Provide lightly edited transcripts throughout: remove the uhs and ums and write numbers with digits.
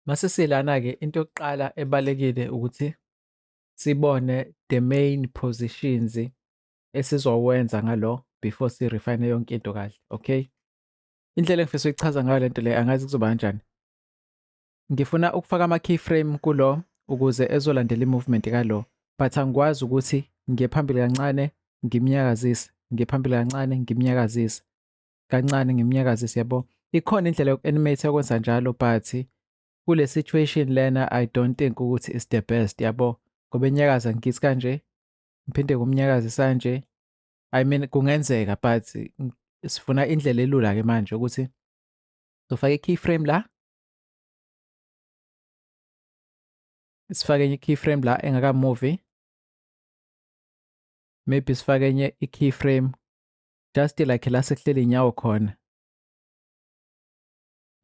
Mase silana-ke into yokuqala ebalekile ukuthi sibone the main positions esizowenza ngalo before si-refine yonke into kahle, okay? Indlela engifisa ukuyichaza ngayo lento le angazi kuzoba kanjani. Ngifuna ukufaka ama-keyframe kulo ukuze ezolandela i-movement kalo, but angikwazi ukuthi ngiye phambili kancane ngimnyakazise, ngiye phambili kancane ngimnyakazise, kancane ngimnyakazise, yabo? Ikhona indlela yoku-animate yokwenza njalo but kule situation lena I don't think ukuthi is the best, yabo? Ngoba inyakaza ngithi kanje ngiphinde kumnyakazisa kanje. I mean kungenzeka but sifuna indlela elula-ke manje ukuthi sifake i-keyframe la, sifake enye i-keyframe la engakamuvi, maybe sifake enye i-keyframe just like la sekuhleli inyawo khona,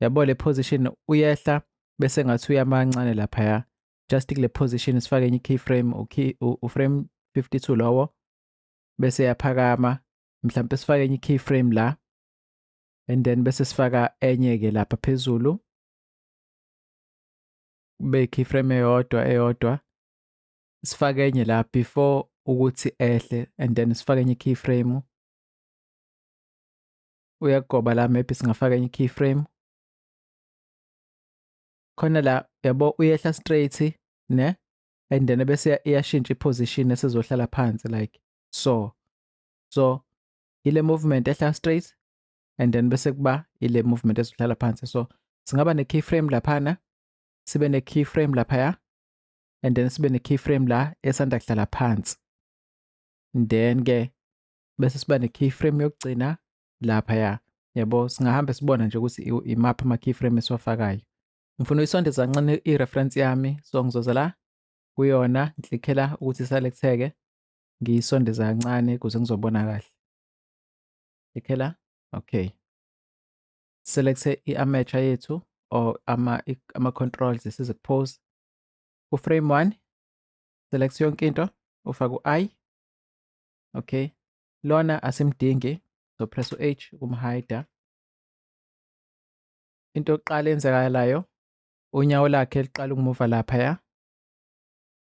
yabo? Le position uyehla bese ngathi uyama kancane laphaya, just kule position sifake enye i-keyframe, u-frame 52 lowo, bese yaphakama, mhlampe sifake enye i-keyframe la and then bese sifaka enye-ke lapha phezulu, kube i-keyframe eyodwa, sifake enye la before ukuthi ehle and then sifake enye i-keyframe. Uyagoba la maybe singafaka enye i-keyframe khona la, yabo? Uyehla straight ne, and then bese iyashintsha i-position esizohlala phansi like so. So ile movement ehla straight and then bese kuba ile movement ezohlala phansi. So singaba ne-keyframe laphana, sibe ne-keyframe laphaya and then sibe ne-keyframe la esanda kuhlala phansi, then-ke bese siba ne-keyframe yokugcina laphaya, yabo? Singahamba sibona nje ukuthi imaphi ama-keyframe esiwafakayo. Ngifuna uyisondeza kancane i-reference yami, so ngizoza la kuyona ngiklikhe la ukuthi iselect-eke, ngiyisondeza kancane ukuze ngizobona kahle. Klikhe la, okay. Select i-armature yethu or ama-controls size ku-pose. Ku-frame 1 select yonke into, ufake u-I, okay. Lona asimdingi, so press u-H ukumhayida. Into yokuqala eyenzakalayo unyawo lakhe liqala ukumuva laphaya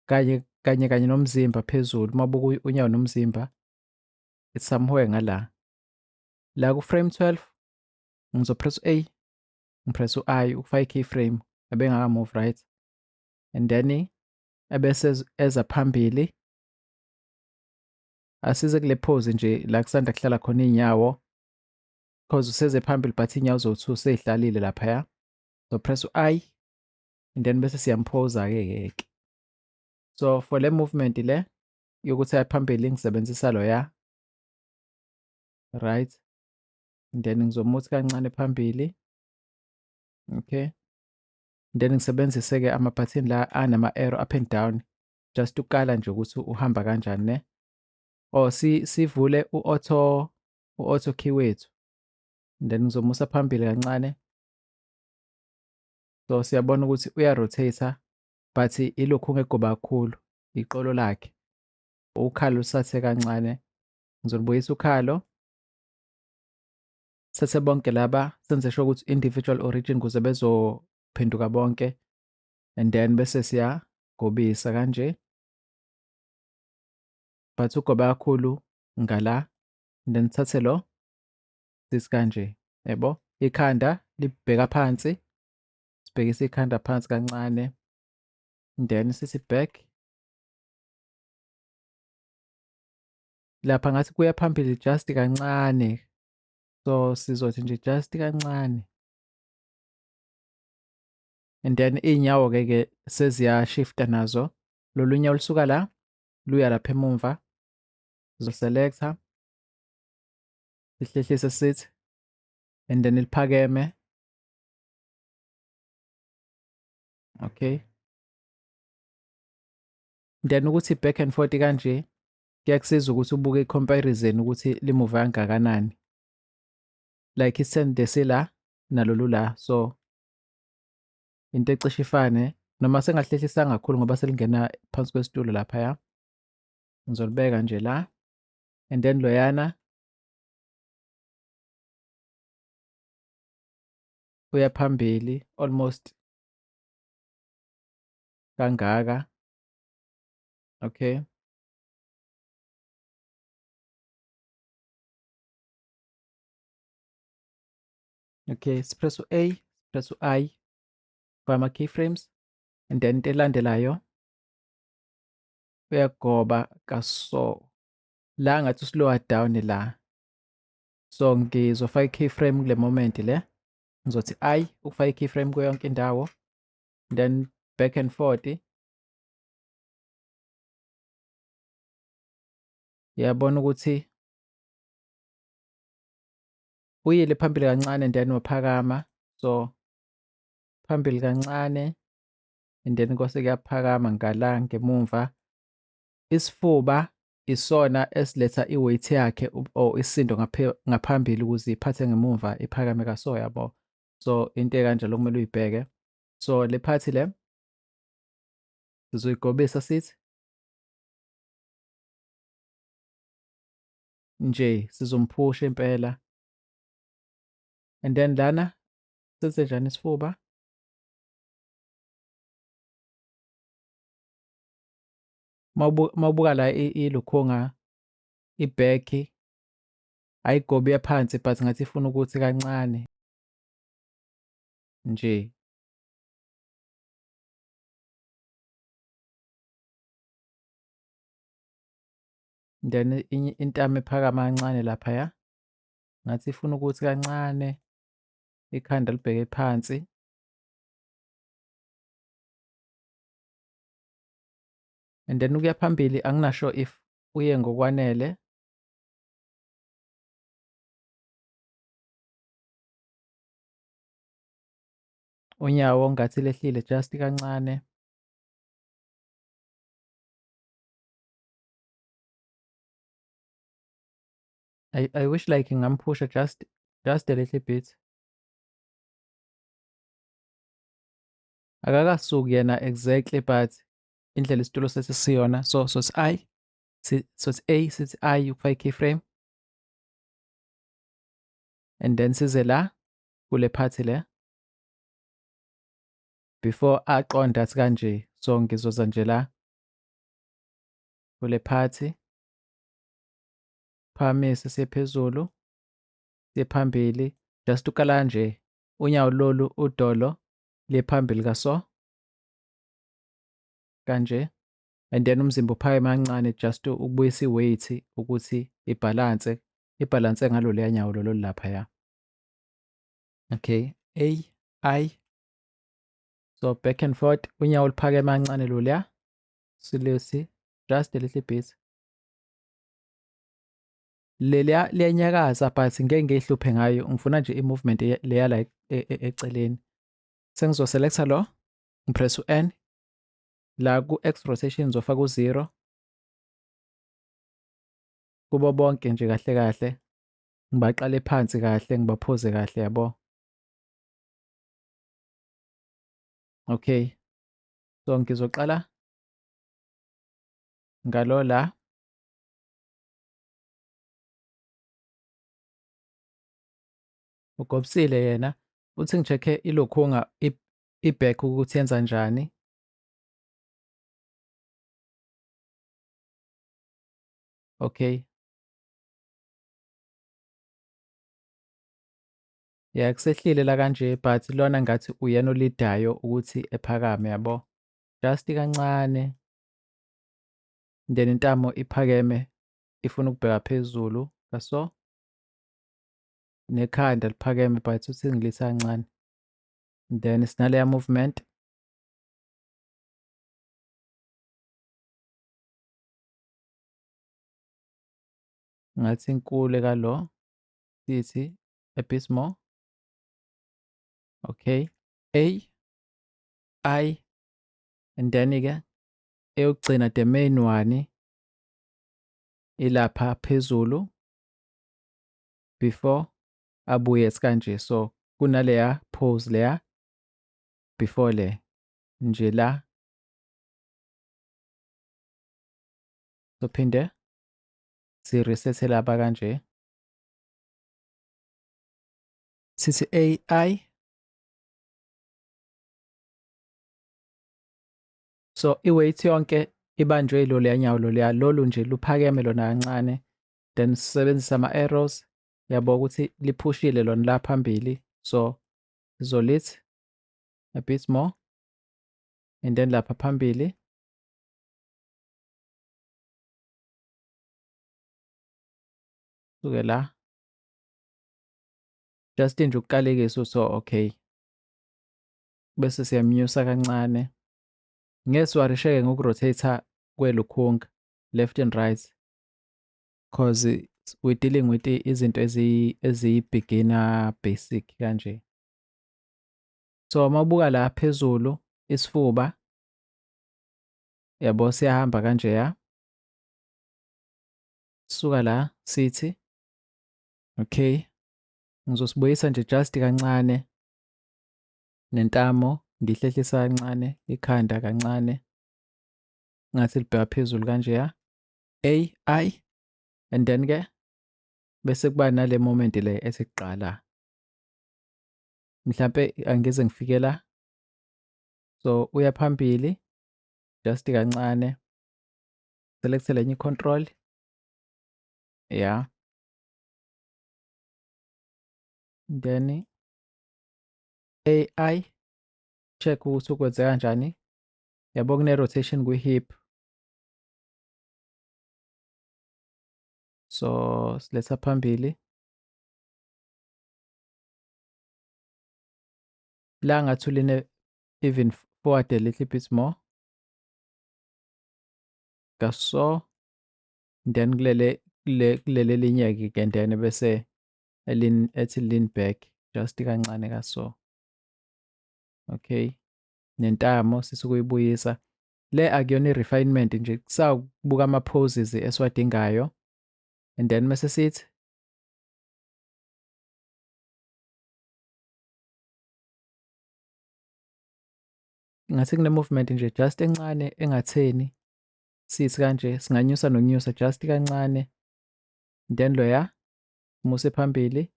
kanye nomzimba phezulu. Mabuka unyawo nomzimba it's somewhere ngala. La ku-frame 12 ngizopress u-A, ngipress u-I ukufaka i-keyframe ebengaka-move, right? And then ebese eza phambili, asize kule pose nje la kusanda kuhlala khona iy'nyawo because useze phambili but iy'nyawo zowu-2 sey'hlalile laphaya. So press u-I and then bese siyamphoza-ke. So for le movement le yokuthi aye phambili ngisebenzisa loya, right? And then ngizomuthi kancane phambili, okay. And then ngisebenzise-ke ama-button la anama-arrow up and down just ukukala nje ukuthi uhamba kanjani ne. Or sivule u-auto key wethu and then ngizomusa phambili kancane. So siyabona ukuthi uya-rotate but ilokhu ungegoba kakhulu iqolo lakhe, ukhalo lusathe kancane. Ngizolibuyisa ukhalo, sethe bonke laba senze sure ukuthi individual origin ukuze bezophenduka bonke and then bese siyagobisa kanje, but ugoba kakhulu ngala and then sithathe lo sisikanje, yabo? Ikhanda libheka phansi, sibhekise ikhanda phansi kancane and then sithi back. Lapha ngathi kuya phambili just kancane, so sizothi nje just kancane and then iy'nyawo-ke seziyashifta nazo. Lolu nyawo olusuka la luya lapha emumva, sizo-selector sihlehlise sithi and then liphakeme, okay. Then ukuthi back and forth kanje kuyakusiza ukuthi ubuke i-comparison ukuthi limuva kangakanani, like isende sila nalolu la, so into ecishe ifane noma sengahlehlisanga kakhulu ngoba selingena phansi kwesitulo laphaya. Ngizolibeka nje la and then loyana uya phambili almost kangaka. Okay. Okay, sipress u-A, sipress u-I kwama-keyframes and then into elandelayo uyagoba kaso. La ngathi usi-lower down la. So ngizofaka i-keyframe kule moment le. Ngizothi I ukufaka i-keyframe kuyo yonke indawo. Then back and forth. Yabona ukuthi uyile phambili kancane and then waphakama. So phambili kancane and then kwase kuyaphakama ngala ngemumva. Isifuba isona esiletha i-weight yakhe or isisindo ngaphambili ukuze iphathe ngemuva iphakame kaso yabo. So into ekanjalo kumele uyibheke. So le phathi le sizoyigobisa sithi nje sizomphusha impela. And then lana senze njani isifuba? Mawubuka la ilukhunga ibhekhi ayigobe phansi but ngathi ifuna ukuthi kancane nje. Then intamo ephakama kancane laphaya ngathi ifuna ukuthi kancane ikhanda libheke phansi. And then ukuya phambili anginasho if uye ngokwanele. Unyawo ngathi lehlile just kancane. I wish like ngamphusha just a little bit. Akakasuki yena exactly but indlela isitulo sesisiyona. So sithi I sithi A sithi I ukufaka i-keyframe and then size la kule phathi le before aqonda athi kanje. So ngizoza nje la kule phathi phakamise siye phezulu siye phambili just ukala nje unyawo lolu udolo liye phambili kaso kanje and then umzimba uphakeme kancane just ukubuyisa i-weight ukuthi ibalance ngalo leya nyawo lolo laphaya. Okay, I so back and forth unyawo luphakeme kancane loluya silesi just a little bit. Leliya liyanyakaza but ngeke ngihluphe ngayo ngifuna nje i-movement leya la eceleni. Sengizoselecta lo ngipress u-N la ku-X rotation ngizofaka u-0 kubo bonke nje kahle kahle ngibaqale phansi kahle ngibaphuze kahle yabo. Okay, so ngizoqala ngalo la ugobisile yena uthi ngi-check-e ilokhunga i-back ukuthi yenza njani. Okay, yeah kusehlile la kanje but lona ngathi uyena olidayo ukuthi ephakame yabo just kancane then intamo iphakeme ifuna ukubheka phezulu kaso nekhanda liphakeme but uthi ngilisa kancane then sinaleya movement ngathi inkulu kalo sithi a bit more. Okay, A I and then-ke eyokugcina the main one ilapha phezulu before abuye sikanje. So kunaleya pose leya before le nje la sophinde si-reset lapha kanje sithi AI So i-weight yonke ibanjwe iloliya nyawo lolu nje luphakeme lona kancane, then sisebenzisa ama-arrows yabo ukuthi liphushile lona la phambili, so sizolithi a bit more and then lapha phambili suke la just nje ukuqalekisa ukuthi okay, bese siyamnyusa kancane. Ngeke siwarisheke ngokurotate kwelukhunga left and right cause we're dealing with izinto eziyi-beginner basic kanje. So mawubuka la phezulu isifuba yabo siyahamba kanjeya, suka la sithi okay, ngizosibuyisa nje just kancane nentamo ngihlehlisa kancane, ikhanda kancane ngathi libheka phezulu kanjeya, I and then ke bese kuba nale moment le ethi kuqala, mhlampe angize ngifike la, so uya phambili just kancane, select lenye i-control ya, then AI check ukuthi ukwenzeka kanjani, yabo kune-rotation kwi-hip, so siletha phambili la ngathi uline even forward a little bit more kaso, then kulele linye-ke ke then bese ethi lean back just kancane kaso, okay, nentamo sisukuyibuyisa le akuyona i-refinement nje, kusawubuka ama-poses esiwadingayo and then mase sithi ngathi kune-movement nje just encane engatheni, sithi kanje singanyusa nokunyusa just kancane, then loya muse phambili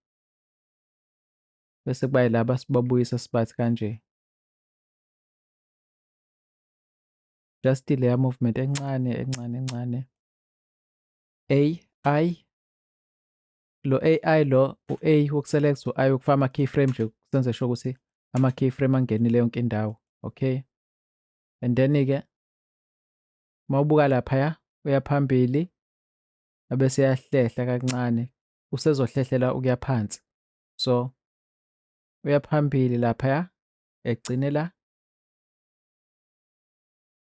bese kuba yilaba sibabuyisa sibathi kanje, just leya movement encane. AI lo AI lo u-A wokuselect u-I ukufaka ama-keyframe nje senze sure ukuthi ama-keyframe angenile yonke indawo, okay, and then-ke mawubuka laphaya uya phambili abese yahlehla kancane, usezohlehlela ukuya phansi, so uya phambili laphaya egcine la,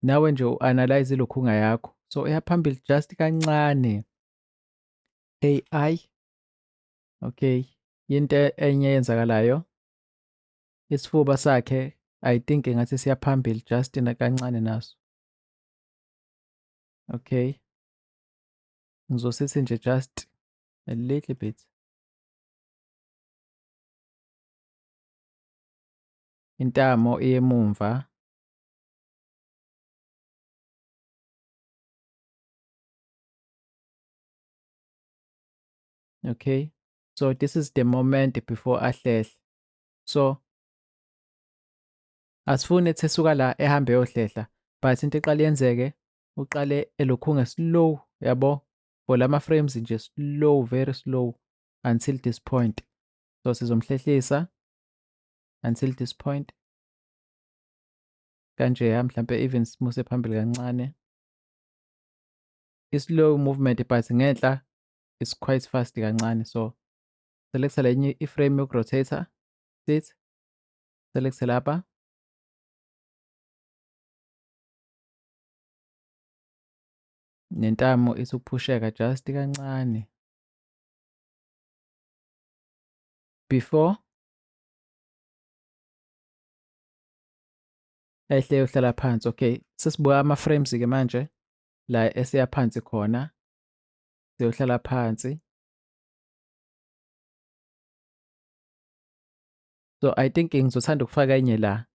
nawe nje u-analyze ilokhunga yakho, so uya phambili just kancane, AI, okay, into enye eyenzakalayo isifuba sakhe I think engathi siya phambili just kancane naso, okay, ngizosithi nje just a little bit, intamo iyemumva, okay, so this is the moment before ahlehle, so asifuni ethi esuka la ehambe eyohlehla but into eqale yenzeke uqale elokhunga slow yabo, for lama frames nje slow, very slow until this point, so sizomhlehlisa until this point kanjeya, mhlampe even simuse phambili kancane, i-slow movement but ngenhla is quite fast kancane, so selecta lenye iframe yokurotator sithi select lapha, nentamo isukuphusheka just kancane before ehle yohlala phansi, okay, sesibuka ama-frames-ke manje la eseya phansi khona, siyohlala phansi, so I think ngizothanda ukufaka enye la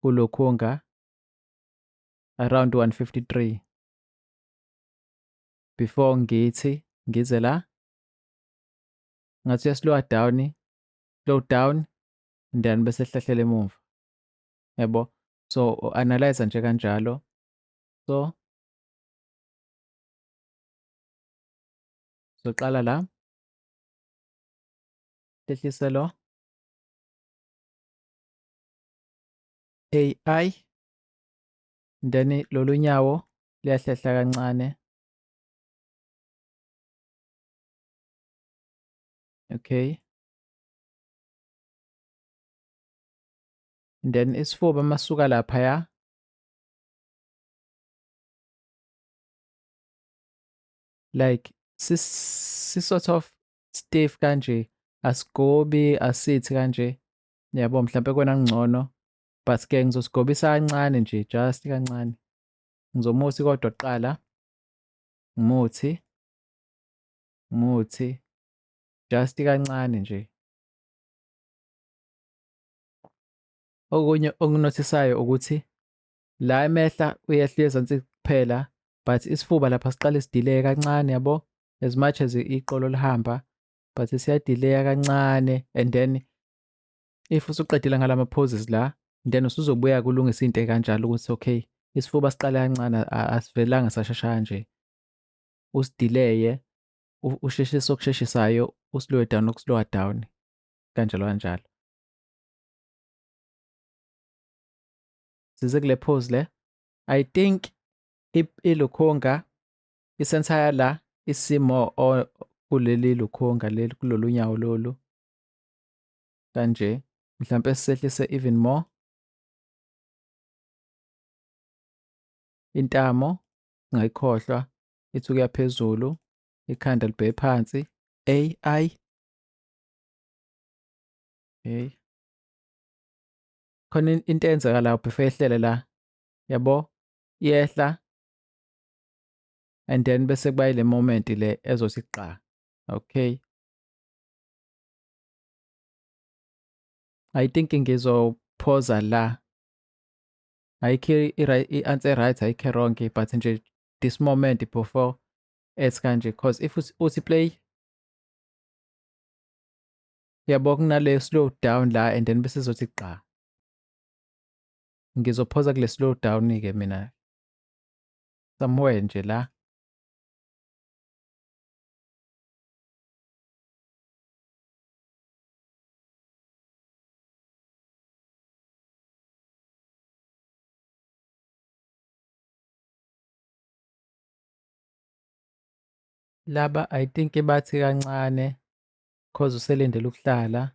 kulokhunga around 153 before ngithi ngize la ngathi uyaslowa down, slow down and then bese hlehlela emuva, yabo, So u-analyze nje kanjalo. So soqala la lehlise lo AI, then lolu nyawo liyahlehla kancane. Okay, then isifuba masuka laphaya like sort of stiff kanje, asigobi asithi kanje, yabo mhlampe kona ngcono, but ke ngizosigobisa kancane nje, just kancane. Ngizomuthi kodwa kuqala, muthi just kancane nje. Okunye okunothisayo ukuthi la emehla uyehla ezansi kuphela, but isifuba lapha siqale sidileye kancane yabo, as much as iqolo lihamba but siyadileya kancane, and then if usuqedile ngalama poses la, then usuzobuya kulungisa into kanjalo ukuthi okay, isifuba siqale kancane, asivelanga sashesha kanje, usidileye, usheshise okusheshisayo, uslow down okuslowa down, kanjalo kanjalo. Size kule pose le, I think ilukhunga isensor yala isimo kuleli lukhunga leli, kulolu nyawo lolu kanje, mhlampe sisehlise even more. Intamo ngayikhohlwa ithi ukuya phezulu, ikhanda libheke phansi. AI, okay, khona into eyenzeka la before yehlele la, yabo, iyehla and then bese kuba ile moment le ezothi qa. Okay, I think ngizophoza la, ayikho i-answer right, ayikho wrong, but nje this moment before ethi kanje, cause if uthi play, yabo kunale slow down la and then bese izothi qa. Ngizophoza kule slow down-ke mina somewhere nje la. Laba I think bathi kancane cause uselindele ukuhlala.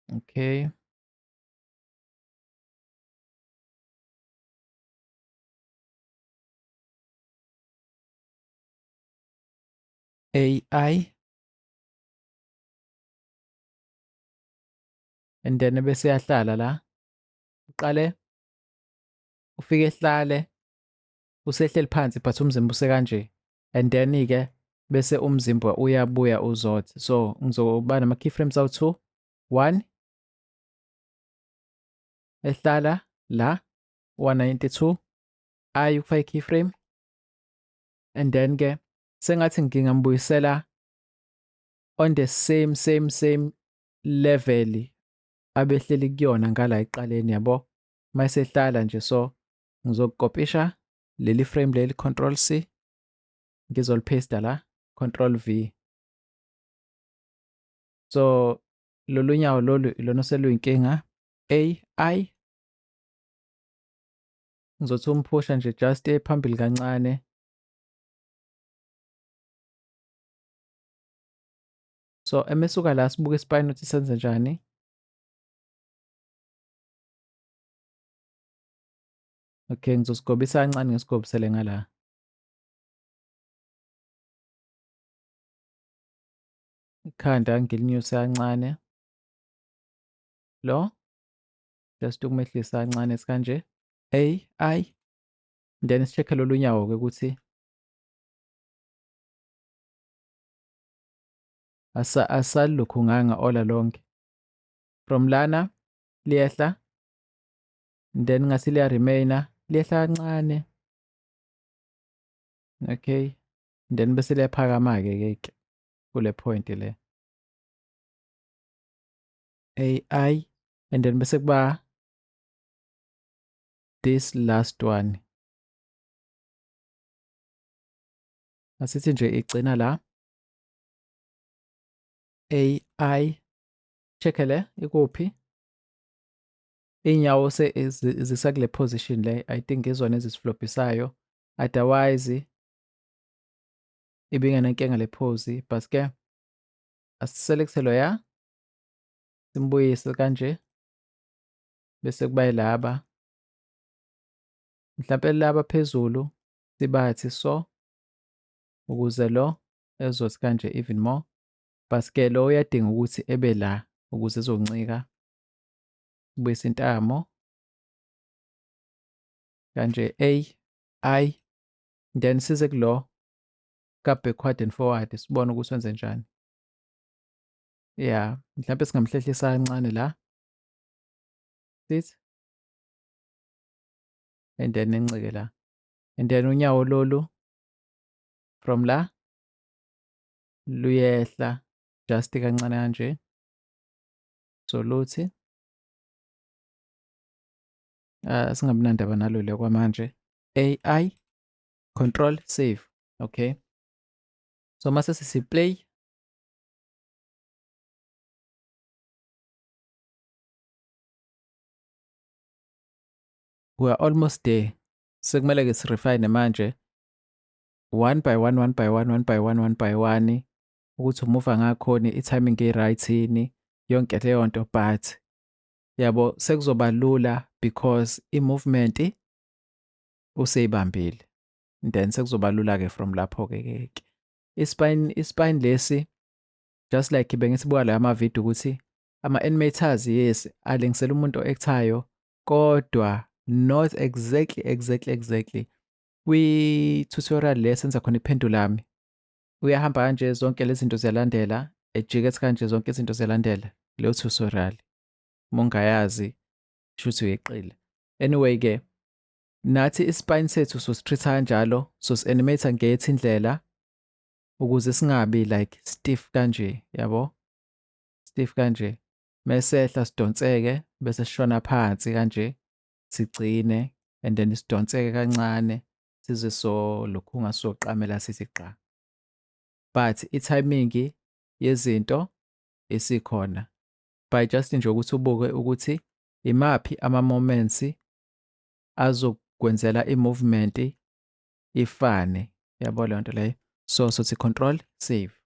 Okay. AI, and then bese yahlala la. Uqale ufike ehlale usehleli phansi but umzimba usekanje, and then-ke bese umzimba uyabuya uzothi. So ngizoba nama keyframes awu-2, 1 ehlala la, 192, ukufaka i-keyframe, and then-ke sengathi ngingambuyisela on the same level abehleli kuyona ngala ekuqaleni, yabo. Mayisehlala nje, so ngizokopisha leli frame leli, Control C, ngizolipaste la, Control V. So lolu nyawo lolu ilona seluyinkinga. AI ngizothi umphusha nje just phambili kancane. So emesuka la sibuke ispine ukuthi senze njani. Okay, ngizosigobisa kancane, ngisigobisele ngala. Ikhanda ngilinyuse kancane. Lo just ukumehlisa kancane sikanje. AI, then si-check-e lolu nyawo-ke ukuthi asalukhunganga all along. From lana liyehla, then ngasi liya remainer, liyehla kancane. Okay, then bese liyaphakama-ke kule point le. AI, and then bese kuba this last one. Asithi nje igcina la. AI, check le ikuphi? Inyawo zisakule position le, I think izona ezisiflophisayo. Otherwise ibinganenkinga le pose, but ke asiselecthe loya simbuyise kanje bese kuba yilaba. Mhlampe laba phezulu sibathi so ukuze lo ezothi kanje even more, but ke lo uyadinga ukuthi ebe la ukuze ezoncika kubuyisa intamo kanje AI, then size kulo ka backward and forward sibone ukuthi wenze njani. Yeah, mhlampe singamhlehlisa kancane la sithi, and then encike la, and then unyawo lolu from la luyehla just kancane kanje, so luthi singabi nandaba nalo le kwamanje. AI control save. Okay, so mase sisiplay we are almost there. Sekumele ke sirefine manje one by one ukuthi umuva ngakhona i-timing e-right yini yonke leyo nto, but yabo sekuzoba lula because i-movement useyibambile, then sekuzoba lula ke from lapho ke ispine lesi just like bengisibuka la ama-video ukuthi ama-animators yes alengisela umuntu o-actayo kodwa not exactly kwi-tutorial le senza khona iphendulami uyahamba kanje zonke lezi zinto ziyalandela ejike ethi kanje zonke izinto ziyalandela leyo tutorial. Uma ungayazi shuthi uyeqile. Anyway ke nathi ispine sethu sositreat-a kanjalo, sosi-animate ngeyethu indlela ukuze singabi like stiff kanje, yabo? Stiff kanje. Mesehla sidonseke bese sishona phansi kanje sigcine, and then sidonseke kancane size lokhunga soqamela sithi qa. But i-timing yezinto isikhona by just nje ukuthi ubuke ukuthi imaphi ama-moments azokwenzela i-movement ifane, yabo leyo nto leyo. So sothi control save.